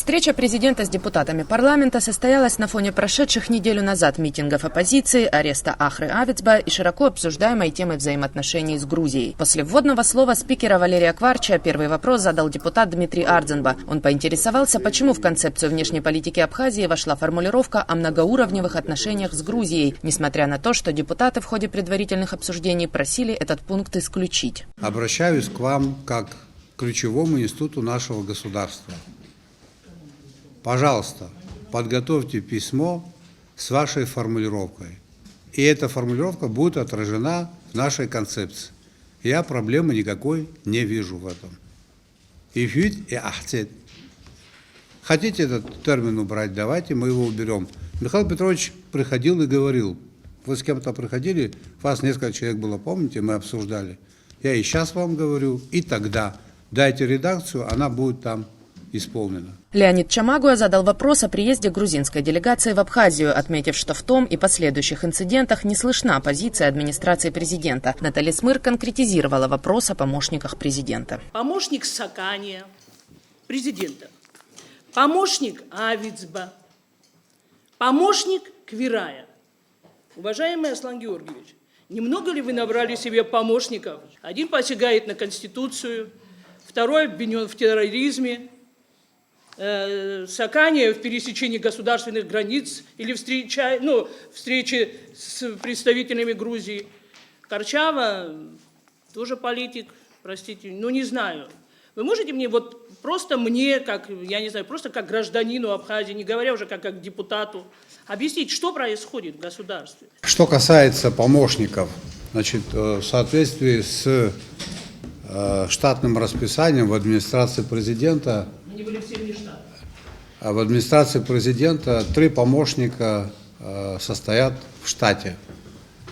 Встреча президента с депутатами парламента состоялась на фоне прошедших неделю назад митингов оппозиции, ареста Ахры Авицба и широко обсуждаемой темы взаимоотношений с Грузией. После вводного слова спикера Валерия Кварча первый вопрос задал депутат Дмитрий Ардзенба. Он поинтересовался, почему в концепцию внешней политики Абхазии вошла формулировка о многоуровневых отношениях с Грузией, несмотря на то, что депутаты в ходе предварительных обсуждений просили этот пункт исключить. Обращаюсь к вам как к ключевому институту нашего государства. Пожалуйста, подготовьте письмо с вашей формулировкой. И эта формулировка будет отражена в нашей концепции. Я проблемы никакой не вижу в этом. Хотите этот термин убрать, давайте мы его уберем. Михаил Петрович приходил и говорил, вы с кем-то приходили, вас несколько человек было, помните, мы обсуждали. Я и сейчас вам говорю, и тогда. Дайте редакцию, она будет там исполнена. Леонид Чамагуа задал вопрос о приезде грузинской делегации в Абхазию, отметив, что в том и последующих инцидентах не слышна позиция администрации президента. Наталья Смыр конкретизировала вопрос о помощниках президента. Помощник Сакания, президента, помощник Авицба, помощник Квирая. Уважаемый Аслан Георгиевич, немного ли вы набрали себе помощников? Один посягает на Конституцию, второй обвинен в терроризме, Сакания в пересечении государственных границ или встрече с представителями Грузии. Корчава тоже политик, простите, не знаю. Вы можете мне просто мне, просто как гражданину Абхазии, не говоря уже как депутату, объяснить, что происходит в государстве? Что касается помощников, значит, в соответствии с штатным расписанием в администрации президента, Они были все внештатные. В администрации президента 3 помощника состоят в штате.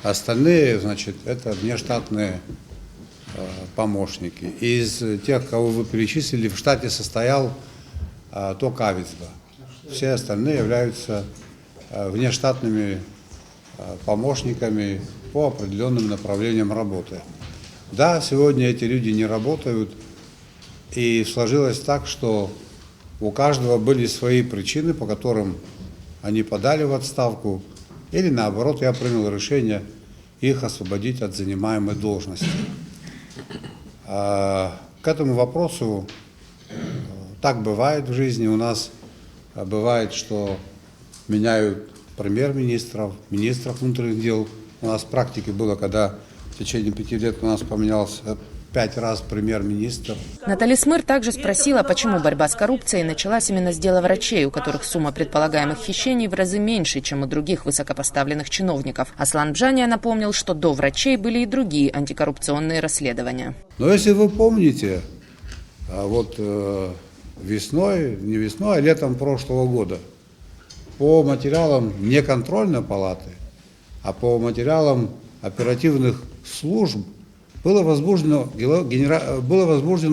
Остальные, значит, это внештатные помощники. Из тех, кого вы перечислили, в штате состоял только Авицба. Все остальные являются внештатными помощниками по определенным направлениям работы. Да, сегодня эти люди не работают, и сложилось так, что у каждого были свои причины, по которым они подали в отставку, или наоборот, я принял решение их освободить от занимаемой должности. К этому вопросу так бывает в жизни. У нас бывает, что меняют премьер-министров, министров внутренних дел. У нас в практике было, когда в течение 5 лет у нас поменялся 5 раз премьер-министр. Наталья Смыр также спросила, почему борьба с коррупцией началась именно с дела врачей, у которых сумма предполагаемых хищений в разы меньше, чем у других высокопоставленных чиновников. Аслан Бжания напомнил, что до врачей были и другие антикоррупционные расследования. Но если вы помните, весной, не весной, а летом прошлого года, по материалам не контрольной палаты, а по материалам оперативных служб было возбуждено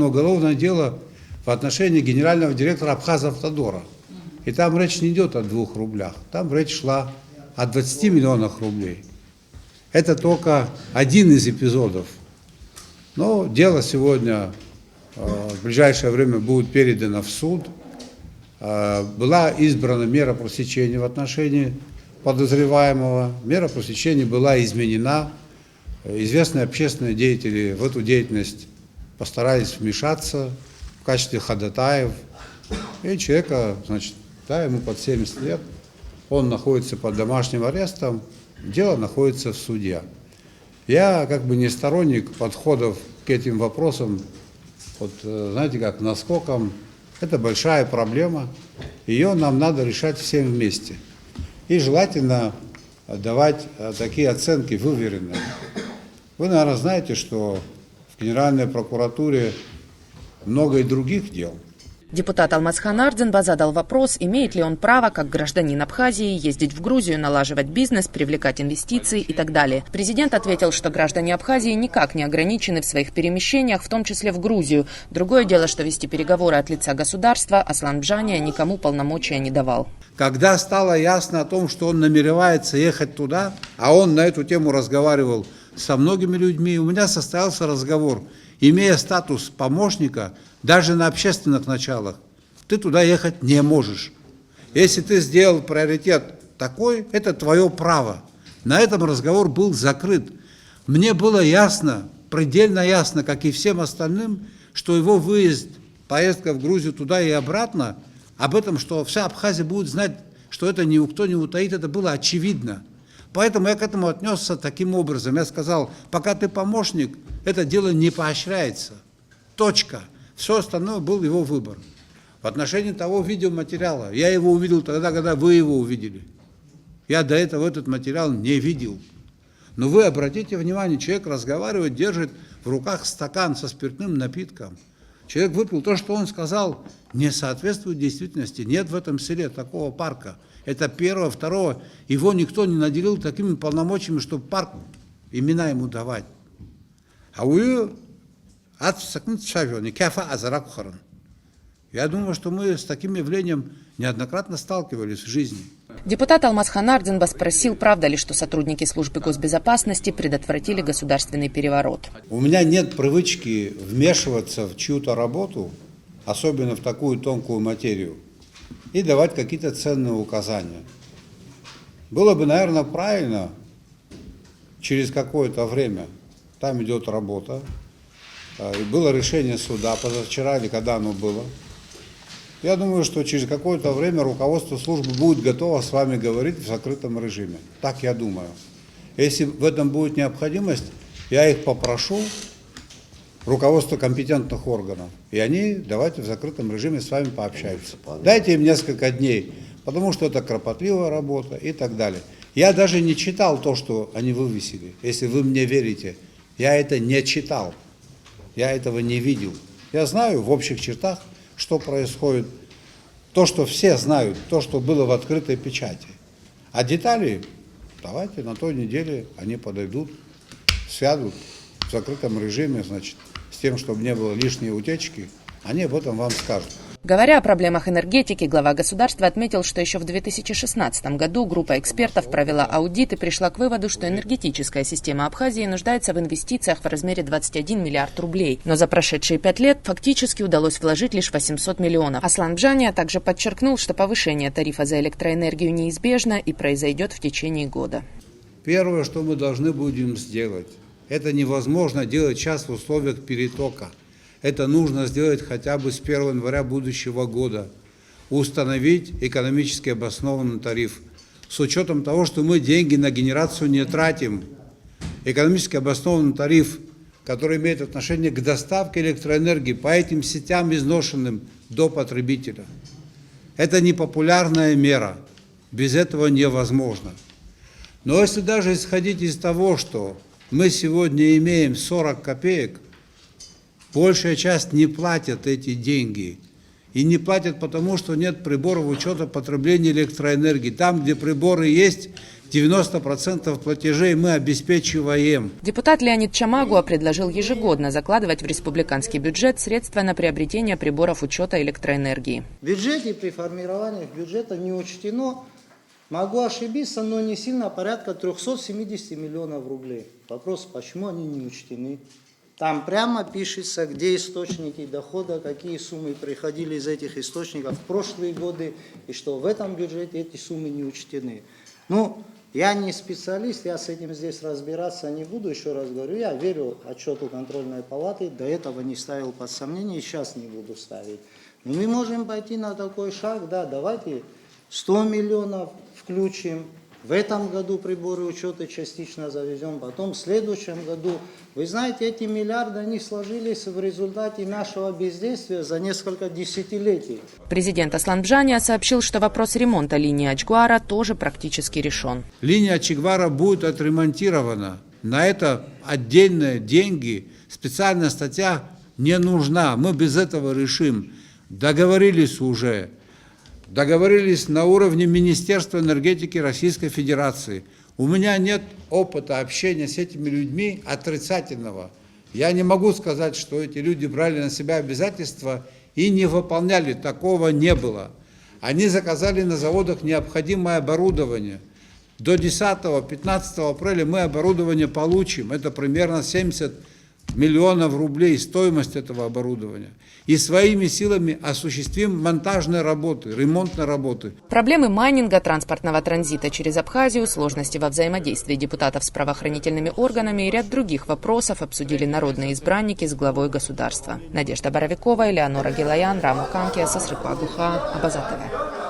уголовное дело в отношении генерального директора Абхазавтодора. И там речь не идет о 2 рублях, там речь шла о 20 миллионах рублей. Это только один из эпизодов. Но дело сегодня в ближайшее время будет передано в суд. Была избрана мера пресечения в отношении подозреваемого. Мера пресечения была изменена. Известные общественные деятели в эту деятельность постарались вмешаться в качестве ходатаев. И человека, значит, ему под 70 лет, он находится под домашним арестом, дело находится в суде. Я не сторонник подходов к этим вопросам, знаете, как наскоком. Это большая проблема, ее нам надо решать всем вместе. И желательно давать такие оценки выверенные. Вы, наверное, знаете, что в Генеральной прокуратуре много и других дел. Депутат Алмазхан Ардзенба задал вопрос, имеет ли он право, как гражданин Абхазии, ездить в Грузию, налаживать бизнес, привлекать инвестиции и так далее. Президент ответил, что граждане Абхазии никак не ограничены в своих перемещениях, в том числе в Грузию. Другое дело, что вести переговоры от лица государства Аслан Бжания никому полномочия не давал. Когда стало ясно о том, что он намеревается ехать туда, а он на эту тему разговаривал со многими людьми, у меня состоялся разговор, имея статус помощника, даже на общественных началах, ты туда ехать не можешь. Если ты сделал приоритет такой, это твое право. На этом разговор был закрыт. Мне было ясно, предельно ясно, как и всем остальным, что его выезд, поездка в Грузию туда и обратно, об этом, что вся Абхазия будет знать, что это никто не утаит, это было очевидно. Поэтому я к этому отнесся таким образом. Я сказал, пока ты помощник, это дело не поощряется. Точка. Все остальное был его выбор. В отношении того видеоматериала, я его увидел тогда, когда вы его увидели. Я до этого этот материал не видел. Но вы обратите внимание, человек разговаривает, держит в руках стакан со спиртным напитком. Человек выпил то, что он сказал, не соответствует действительности. Нет в этом селе такого парка. Это первое, второе. Его никто не наделил такими полномочиями, чтобы парк имена ему давать. А вы я думаю, что мы с таким явлением неоднократно сталкивались в жизни. Депутат Алмазхан Ардзинбас спросил, правда ли, что сотрудники службы госбезопасности предотвратили государственный переворот. У меня нет привычки вмешиваться в чью-то работу, особенно в такую тонкую материю, и давать какие-то ценные указания. Было бы, наверное, правильно через какое-то время, там идет работа, было решение суда позавчера или когда оно было. Я думаю, что через какое-то время руководство службы будет готово с вами говорить в закрытом режиме. Так я думаю. Если в этом будет необходимость, я их попрошу, руководство компетентных органов, и они давайте в закрытом режиме с вами пообщаются. Дайте им несколько дней, потому что это кропотливая работа и так далее. Я даже не читал то, что они вывесили. Если вы мне верите, я это не читал. Я этого не видел. Я знаю в общих чертах, что происходит, то, что все знают, то, что было в открытой печати. А детали, давайте на той неделе они подойдут, сядут в закрытом режиме, значит, с тем, чтобы не было лишней утечки, они об этом вам скажут. Говоря о проблемах энергетики, глава государства отметил, что еще в 2016 году группа экспертов провела аудит и пришла к выводу, что энергетическая система Абхазии нуждается в инвестициях в размере 21 миллиард рублей. Но за прошедшие 5 лет фактически удалось вложить лишь 800 миллионов. Аслан Бжания также подчеркнул, что повышение тарифа за электроэнергию неизбежно и произойдет в течение года. Первое, что мы должны будем сделать, это невозможно делать сейчас в условиях перетока. Это нужно сделать хотя бы с 1 января будущего года. Установить экономически обоснованный тариф. С учетом того, что мы деньги на генерацию не тратим. Экономически обоснованный тариф, который имеет отношение к доставке электроэнергии по этим сетям изношенным до потребителя. Это непопулярная мера. Без этого невозможно. Но если даже исходить из того, что мы сегодня имеем 40 копеек, большая часть не платят эти деньги. И не платят потому, что нет приборов учета потребления электроэнергии. Там, где приборы есть, 90% платежей мы обеспечиваем. Депутат Леонид Чамагуа предложил ежегодно закладывать в республиканский бюджет средства на приобретение приборов учета электроэнергии. В бюджете при формировании бюджета не учтено, могу ошибиться, но не сильно, порядка 370 миллионов рублей. Вопрос, почему они не учтены? Там прямо пишется, где источники дохода, какие суммы приходили из этих источников в прошлые годы, и что в этом бюджете эти суммы не учтены. Ну, я не специалист, я с этим здесь разбираться не буду, еще раз говорю, я верю отчету контрольной палаты, до этого не ставил под сомнение, и сейчас не буду ставить. Но мы можем пойти на такой шаг, да, давайте 100 миллионов включим. В этом году приборы учета частично завезем, потом в следующем году. Вы знаете, эти миллиарды, они сложились в результате нашего бездействия за несколько десятилетий. Президент Аслан Бжания сообщил, что вопрос ремонта линии Ачгуара тоже практически решен. Линия Ачгуара будет отремонтирована. На это отдельные деньги, специальная статья не нужна. Мы без этого решим. Договорились уже. Договорились на уровне Министерства энергетики Российской Федерации. У меня нет опыта общения с этими людьми отрицательного. Я не могу сказать, что эти люди брали на себя обязательства и не выполняли. Такого не было. Они заказали на заводах необходимое оборудование. До 10-15 апреля мы оборудование получим. Это примерно 70 миллионов рублей стоимость этого оборудования. И своими силами осуществим монтажные работы, ремонтные работы. Проблемы майнинга, транспортного транзита через Абхазию, сложности во взаимодействии депутатов с правоохранительными органами и ряд других вопросов обсудили народные избранники с главой государства. Надежда Боровикова, Элеонора Гилаян, Раму Канкия, Сосрыкуагуха, Абаза ТВ.